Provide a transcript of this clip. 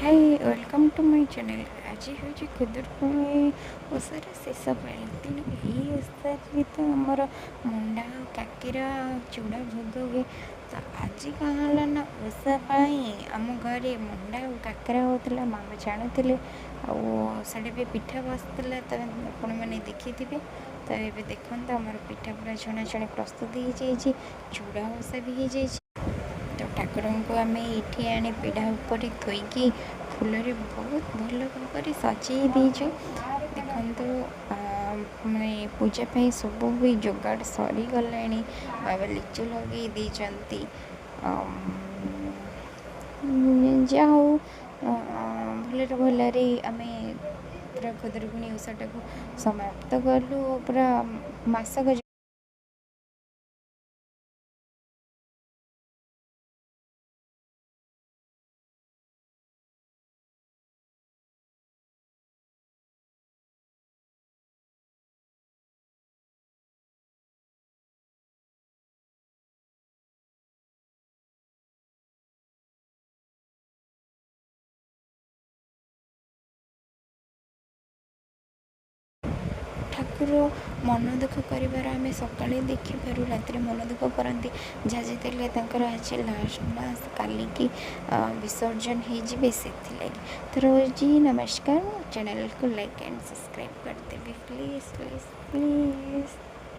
Hi welcome to my channel. आज हूँ खुदुरकुणी ओषार शेष पाଳି तेणु यही ओषारे तो आमर मंडा काकेरा चूड़ा भोग हुए। तो आज कहाँ है ना ओषा आम घरे मंडा और काकेरा होता मामा छाणुले आड़े भी पिठा बसला तो आपण मैंने देखी थे। तो ये देखते आम पिठा पूरा छणाछणी प्रस्तुत हो जाए, चूड़ा ओषा भी हो जाए। तो ठाकुर को आम ये आनी पीढ़ा उपर थोईकी फूल बहुत भल भाव सजे देचु। देखु मैं पूजापी सब भी जोगाड़ सरीगला। बाबा लिचु लगे देती जा हो भल भलरे आम पूरा खुदुरकुणी ओषाटा को समाप्त कलु पूरा मासक। ठाकुर मन दुख कर आम सका देखिपार रात मन दुख करती जहाँ जिते आज लास्ट मास कालिकी विसर्जन हो तो रोज नमस्कार। चैनल को लाइक एंड सब्सक्राइब करते भी प्लीज़ प्लीज़ प्लीज़।